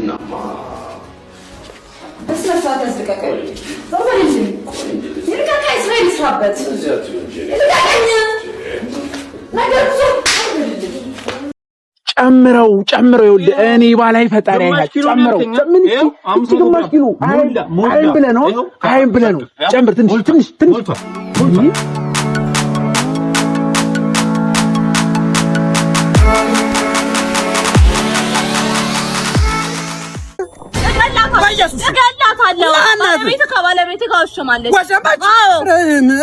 بس ما فات أزرقك ضرب الجن يرجع كايس غير يسحبت ጨምረው እኔ ባላይ ፈጣሪ አይናት ጨምረው ግማሽ ኪሎ አይን ብለህ ነው ጨምር ትንሽ ባለቤትህ ጋር ወሽማለች።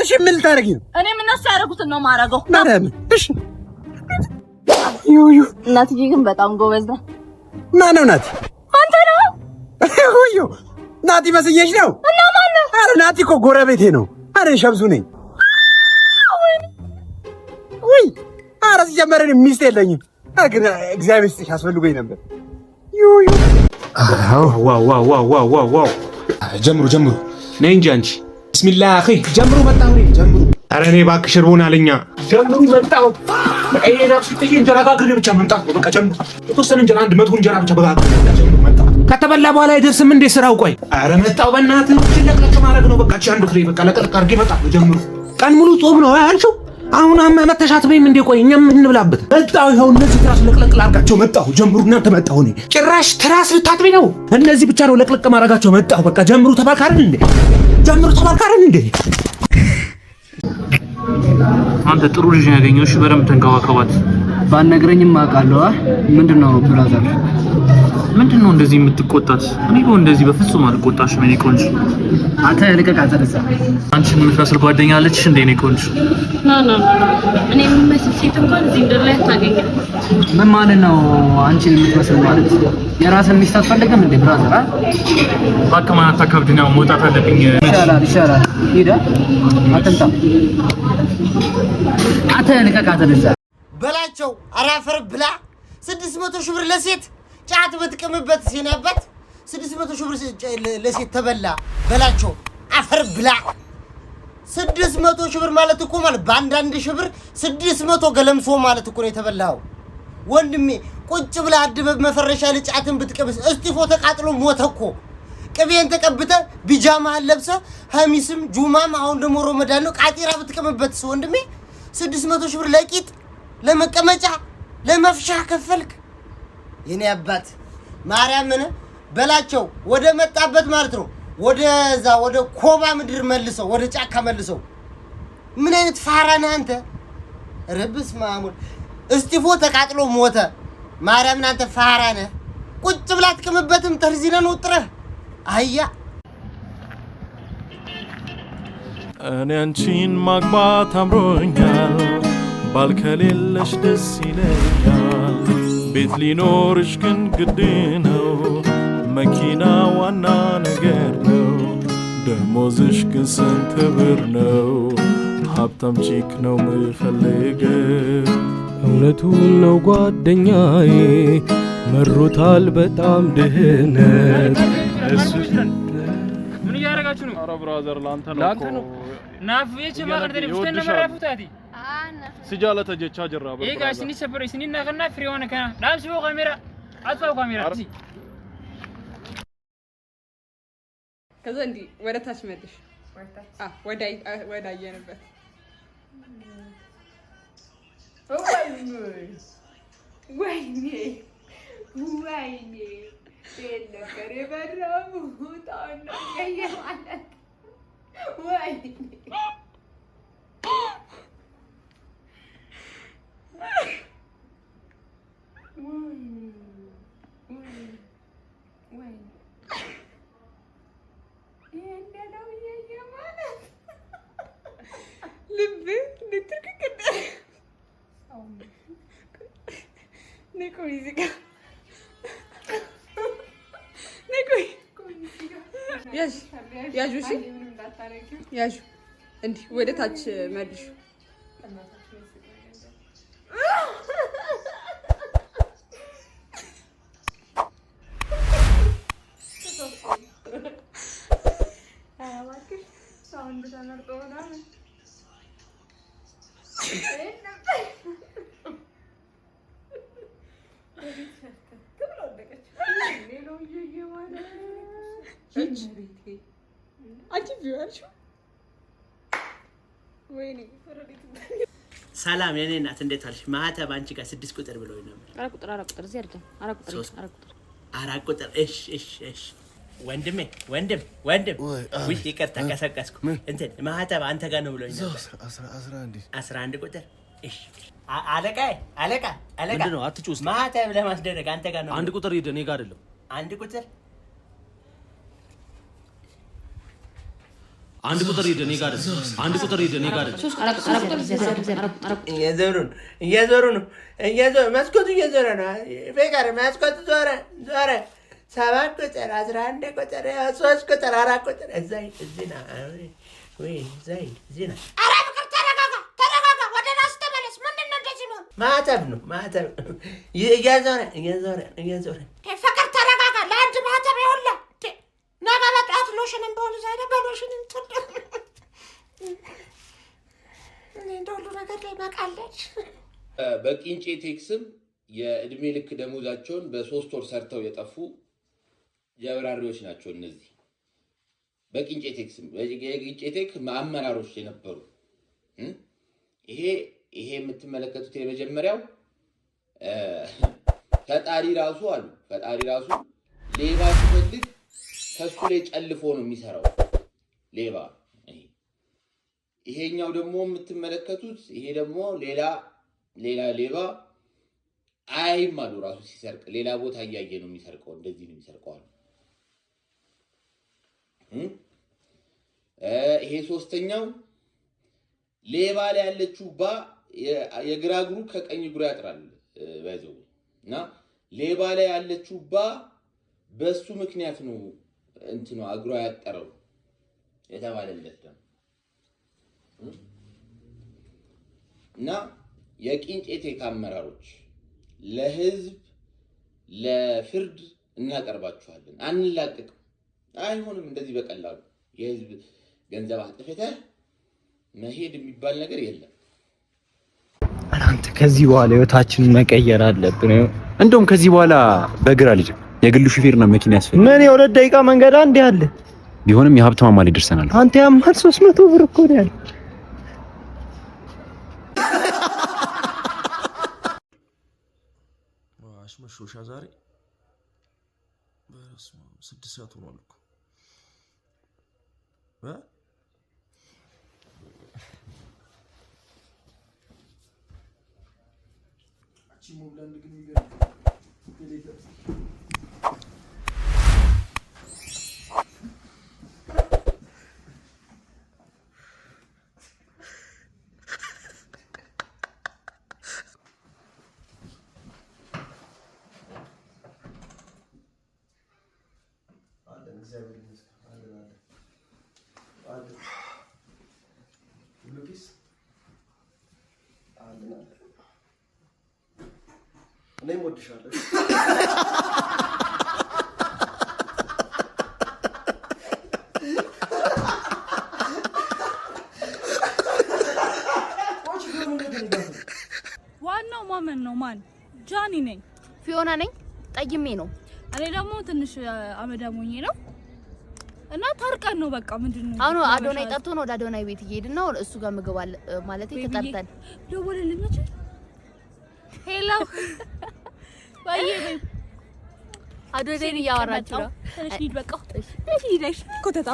እሺ ምን ልታረጊ ነው? እኔ ምን እነሱ ያደረጉትን ነው የማደርገው። እሺ እናትዬ ግን በጣም ጎበዝ ነው። ማነው ናቲ? አንተ ነው። ናቲ መስየሽ ነው? እና ማን ነው? ኧረ ናቲ እኮ ጎረቤቴ ነው። ኧረ ሸምሱ ነኝ። ኧረ ሲጀመር ሚስት የለኝም። ግን እግዚአብሔር ይስጥሽ አስፈልጎኝ ነበር። ዋው ጀምሩ ነይ እንጂ አንቺ ቢስሚላህ አኺ ጀምሩ መጣሁ ጀምሩ። ኧረ እኔ እባክሽ እርቦን አለኛ ጀምሩ መጣሁ። በቃ እንጀራ ጋግሬ ብቻ መምጣት በቃ ጀምሩ። የተወሰነ እንጀራ 100 እንጀራ ብቻ በጋግሬ ጀምሩ መጣሁ። ከተበላ በኋላ አይደርስም እንዴ ስራው? ቆይ ኧረ መጣሁ በእናትህ ለቅለቅ ማድረግ ነው በቃ። አንድ ፍሬ በቃ ለቅለቅ አድርጌ መጣሁ ጀምሩ። ቀን ሙሉ ጾም ነው አያልሽው? አሁን መተሻት በይም እንዴ? ቆይ እኛም እንብላበት መጣሁ። ይኸው እነዚህ ትራስ ለቅለቅ ላድርጋቸው መጣሁ ጀምሩ። እናንተ መጣሁ እኔ ጭራሽ ትራስ ልታጥቢ ነው? እነዚህ ብቻ ነው ለቅለቅ ማድረጋቸው መጣሁ በቃ ጀምሩ። ተባልካረን እንዴ? አንተ ጥሩ ልጅ ያገኘው። እሺ በደምብ ተንከባከባት። ባነግረኝም አውቃለሁ። ምንድነው ብራዘር? ምንድነው እንደዚህ የምትቆጣት? እኔ ነው እንደዚህ በፍጹም አልቆጣሽም። እኔ ቆንጆ አንተ ልቀቃት። አንቺን የምትመስል ጓደኛ አለችሽ እንዴ? እኔ ቆንጆ ና እኔ የምመስል ሴት እንኳን እዚህ ምድር ላይ አታገኝም። ምን ማለት ነው አንቺን የምትመስል ማለት? የራስን ሚስት አትፈልግም እንዴ ብራዘር? እባክህ ማን አታከብድና መውጣት አለብኝ። ይሻላል ሂዳ አትምጣ። አንተ ልቀቃት በላቸው። አራፈር ብላ 600 ሺህ ብር ለሴት ጫት በትቀምበት ሲነበት 600 ሺህ ብር ለሴት ተበላ በላቸው። አፈር ብላ 600 ሺህ ብር ማለት እኮ ማለት በአንዳንድ ሺህ ብር 600 ገለምሶ ማለት እኮ ነው የተበላው። ወንድሜ ቁጭ ብላ አድበብ መፈረሻ ለጫትን ብትቀምስ እስጢፎ ተቃጥሎ ሞተኮ። ቅቤን ተቀብተ ቢጃማህን ለብሰ ሐሚስም ጁማም አሁን ደግሞ ረመዳን ነው ቃጢራ ብትቀምበት ወንድሜ 600 ሺህ ብር ለቂጥ ለመቀመጫ ለመፍሻ ከፈልክ። የኔ አባት ማርያምን በላቸው ወደ መጣበት ማለት ነው። ወደዛ ወደ ኮባ ምድር መልሰው ወደ ጫካ መልሰው። ምን አይነት ፋራ ነህ አንተ? ረብስ ማሙል እስጢፎ ተቃጥሎ ሞተ። ማርያምን አንተ ፋራ ነህ። ቁጭ ብላ ትቀምበትም ተርዚነን ወጥረህ አያ እኔ አንቺን ማግባት አምሮኛል ባልከሌለሽ ደስ ይለኛል። ቤት ሊኖርሽ ግን ግድ ነው። መኪና ዋና ነገር ነው። ደሞዝሽ ግን ስንት ብር ነው? ሀብታም ቺክ ነው ምፈልገው። እውነቱን ነው ጓደኛዬ መሮታል በጣም ድህነት። ምን ያረጋችሁ ነው? ኧረ ብራዘር ላንተ ነው ናፍዬ ማቀርደ ፍስተን መራፉታቲ سجالة جتشا جرا إيه قاعد سني سفر سني ناقنا فريوانا كنا لا سووا كاميرا أطفأوا كاميرا كذا عندي ولا تاش مدش ودا ينبت ويني إلا قريب الرابو تانا يا ولد ويني ያዡ እንዲህ ወደ ታች መልሹ። አንቺ ቢሆንሽ ወይኔ ሰላም የኔ እናት እንዴት አልሽ? ማህተብ አንቺ ጋር 6 ቁጥር ብሎኝ ነበር። 4 ቁጥር እዚህ አይደለም። 4 ቁጥር እሺ ወንድም ወይ ይቅርታ ከሰቀስኩ እንትን ማህተብ አንተ ጋር ነው ብሎኝ ነበር። 11 ቁጥር እሺ አለቃ ምንድነው? አትጩስ። ማህተብ ለማስደረግ አንተ ጋር ነው። 1 ቁጥር ሂድ፣ እኔ ጋር አይደለም። 1 ቁጥር ሂድ፣ እኔ ጋር አይደለም። 1 ቁጥር ሂድ፣ እኔ ጋር አይደለም። እየዞሩ ነው መስኮቱ እየዞረ ነው። ፍቅር መስኮቱ ዞረ 7 ቁጥር 11 ቁጥር 3 ቁጥር 4 ቁጥር እዚህ ነው ወይ እዚህ ነው። ኧረ ፍቅር ተረጋጋ ወደ ራስ ተመለስ። ምንድን ነው እንደዚህ ነው? ማህተብ ነው እየዞረ ፍቅር ተረጋጋ። ለአንድ ማህተብ ይኸውልህ ነገ በጠዋት ሎሽንን በሆኑ ዛሬ በሎሽን እንትን እንደ ሁሉ ነገር ላይ በቃለች። በቂንጬ ቴክስም የእድሜ ልክ ደሞዛቸውን በ3 ወር ሰርተው የጠፉ ጀብራሪዎች ናቸው እነዚህ። በቂንጬ ቴክስም የቂንጬ ቴክ አመራሮች የነበሩ ይሄ የምትመለከቱት የመጀመሪያው ፈጣሪ ራሱ ሌባ ሲፈልግ ከሱ ላይ ጨልፎ ነው የሚሰራው ሌባ። ይሄኛው ደግሞ የምትመለከቱት ይሄ ደግሞ ሌላ ሌባ አይም አሉ ራሱ ሲሰርቅ ሌላ ቦታ እያየ ነው የሚሰርቀው። እንደዚህ ነው የሚሰርቀው። ይሄ ሶስተኛው ሌባ ላይ ያለችው የግራ እግሩ ከቀኝ እግሩ ያጥራል ባይዘው እና ሌባ ላይ ያለችው በሱ ምክንያት ነው እንትኑ እግሩ ያጠረው የተባለለት ደግሞ እና የቂንጬ ቴክ አመራሮች ለህዝብ ለፍርድ እናቀርባችኋለን። አንላቀቅም። አይሆንም እንደዚህ በቀላሉ የህዝብ ገንዘብ አጥፍተህ መሄድ የሚባል ነገር የለም። አንተ ከዚህ በኋላ ህይወታችንን መቀየር አለብን። እንደውም ከዚህ በኋላ በእግር ልጅ የግሉ ሹፌር ነው መኪና ያስፈልግ። ምን የ2 ደቂቃ መንገድ አንዴ አለ። ቢሆንም የሀብት ማማ ላይ ደርሰናል። አንተ ያማል 300 ብር እኮ ነው ያለው። መሾሻ ዛሬ በስመ አብ 6 ሰዓት ሆኗል እኮ ሞብላንድ ግን እኔም ወድሻለሁ። ዋናው ማመን ነው። ማን? ጃኒ ነኝ። ፊዮና ነኝ። ጠይሜ ነው። እኔ ደግሞ ትንሽ አመዳሞኝ ነው እና ታርቀን ነው በቃ። ምንድነው አሁን አዶናይ ጠርቶ ነው ወደ አዶናይ ቤት እየሄድን ነው። እሱ ጋር ምግብ አለ ማለት ተጠርተን ደወለልኝ እንጂ ሄሎ ወይ አዶናይን እያወራችሁ ነው። እሺ በቃ እሺ ሂደሽ ኮተታ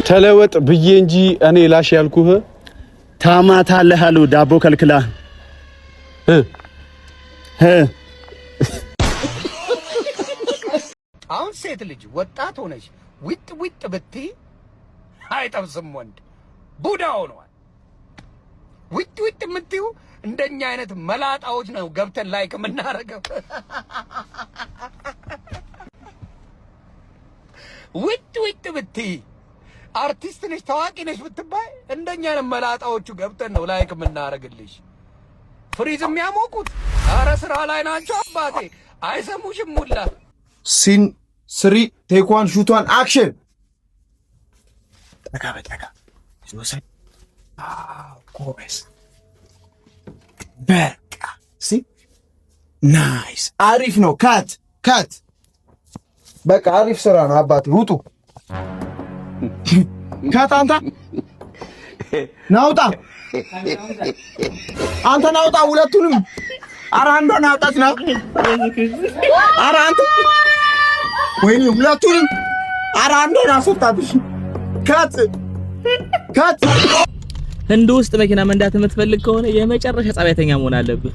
ተለወጥ ብዬ እንጂ እኔ ላሽ ያልኩህ ታማታለህ አሉ ዳቦ ከልክላ አሁን ሴት ልጅ ወጣት ሆነች ዊጥ ብትይ አይጠብስም ወንድ ቡዳ ሆኗል። ዊጥ የምትይው እንደኛ አይነት መላጣዎች ነው ገብተን ላይክ የምናረገው። ዊጥ ብትይ አርቲስት ነሽ ታዋቂ ነሽ ብትባይ እንደኛ አይነት መላጣዎቹ ገብተን ነው ላይክ የምናረግልሽ። ፍሪዝ የሚያሞቁት ኧረ ስራ ላይ ናቸው አባቴ አይሰሙሽም ሁላ። ሲን 3 ቴክ 1 ሹት 1 አክሽን። ጠጋ ይወሰድ ጎበዝ በቃ ሲ ናይስ አሪፍ ነው። ካት በቃ አሪፍ ስራ ነው አባቴ ውጡ። ከታንታ ናውጣ አንተ ናውጣ ሁለቱንም ኧረ አንዷን አውጣት ና ኧረ አንተ ወይኔ ሁለቱንም ኧረ አንዷን አስወጣት ከት ህንድ ውስጥ መኪና መንዳት የምትፈልግ ከሆነ የመጨረሻ ጸባይተኛ መሆን አለብህ።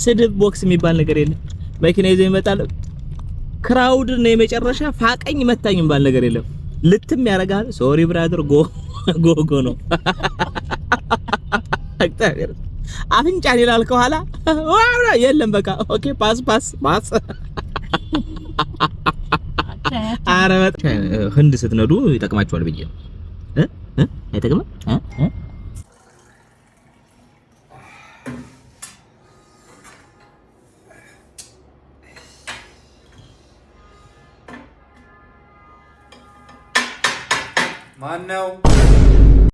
ስድብ ቦክስ የሚባል ነገር የለም። መኪና ይዘህ ይመጣል ክራውድ ነው የመጨረሻ ፋቀኝ መታኝ የሚባል ነገር የለም። ልትም ያረጋል። ሶሪ ብራዘር ጎ ነው አክታገር አፍንጫን ይላል ከኋላ የለም በቃ ኦኬ ፓስ አረበት ህንድ ስትነዱ ይጠቅማችኋል ብዬ አይጠቅምም ማነው